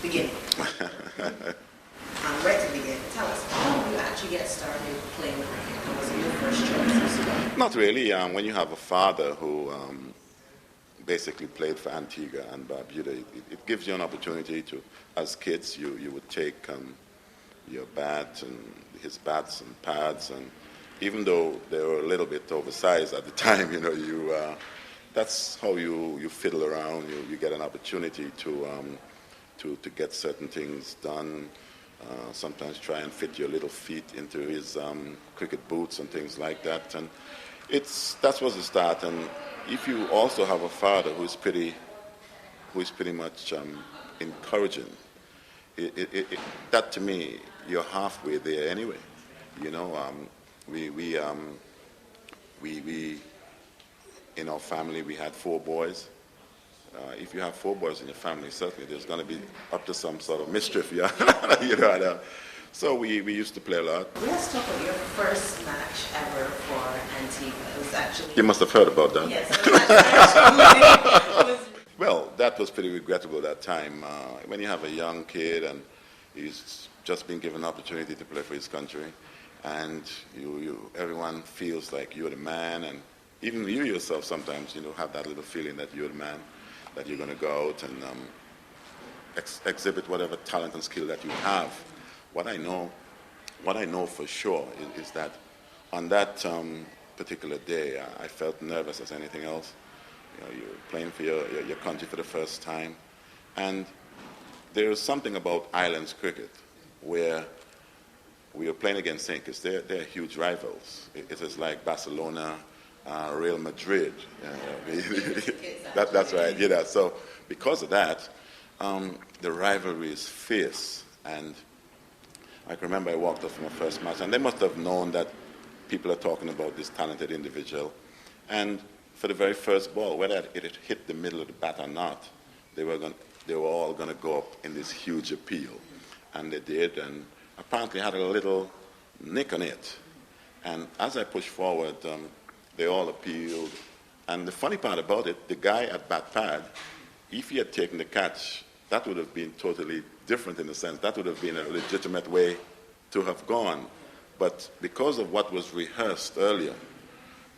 begin. Where to begin? Tell us, how did you actually get started playing cricket? What was your first choice? Not really. When you have a father who basically played for Antigua and Barbuda, it gives you an opportunity to, as kids, you would take your bat and his bats and pads, and even though they were a little bit oversized at the time, that's how you fiddle around. You get an opportunity to get certain things done. Sometimes try and fit your little feet into his cricket boots and things like that. And that was the start. And if you also have a father who is pretty much encouraging, that to me, you're halfway there anyway. We in our family we had 4 boys. If you have 4 boys in your family, certainly there's going to be up to some sort of mischief, yeah. So we used to play a lot. Let's talk about your first match ever for Antigua. It was actually... You must have heard about that. Yes, it was actually... Well, that was pretty regrettable that time. When you have a young kid and he's just been given an opportunity to play for his country, and everyone feels like you're the man, and even you yourself sometimes, have that little feeling that you're the man, that you're going to go out and exhibit whatever talent and skill that you have. What I know for sure is that on that particular day, I felt nervous as anything else. You're playing for your country for the first time, and there's something about Islands cricket where we are playing against Incas. They're huge rivals. It is like Barcelona, Real Madrid. That's right. So because of that, the rivalry is fierce. And I can remember I walked up from my first match, and they must have known that people are talking about this talented individual. And for the very first ball, whether it had hit the middle of the bat or not, they were all going to go up in this huge appeal. And they did, and apparently had a little nick on it. And as I pushed forward, they all appealed. And the funny part about it, the guy at bat pad, if he had taken the catch, that would have been totally different in a sense. That would have been a legitimate way to have gone. But because of what was rehearsed earlier,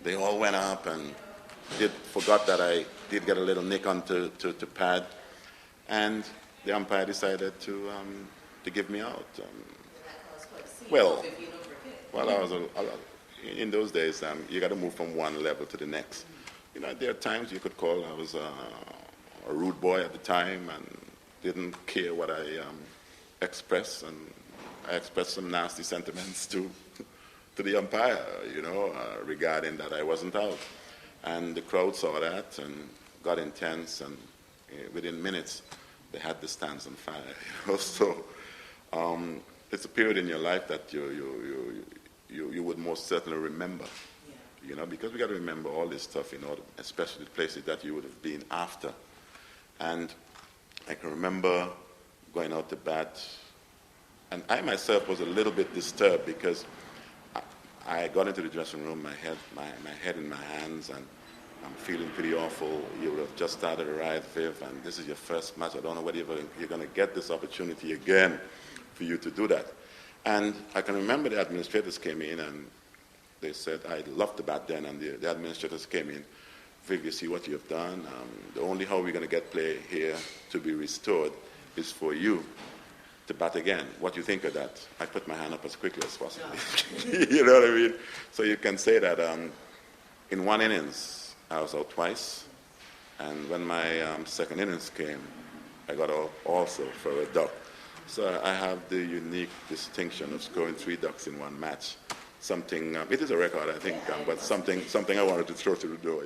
they all went up and forgot that I did get a little nick onto to pad. And the umpire decided to give me out. Well, in those days, you got to move from one level to the next. There are times you could call I was a rude boy at the time and didn't care what I expressed, and I expressed some nasty sentiments to the umpire, regarding that I wasn't out. And the crowd saw that and got intense, and within minutes they had the stands on fire. So it's a period in your life that you would most certainly remember, because we got to remember all this stuff, especially the places that you would have been after. And I can remember going out to bat, and I myself was a little bit disturbed because I got into the dressing room, my head in my hands, and I'm feeling pretty awful. You would have just started a ride, Viv, and this is your first match. I don't know whether you're going to get this opportunity again for you to do that. And I can remember the administrators came in and they said, I loved the bat then, and the administrators came in, Viv, you see what you have done. The only how we're going to get play here to be restored is for you to bat again. What do you think of that? I put my hand up as quickly as possible. You know what I mean? So you can say that in one innings, I was out twice. And when my second innings came, I got out also for a duck. So I have the unique distinction of scoring 3 ducks in one match. Something, it is a record, I think, but something I wanted to throw to the door.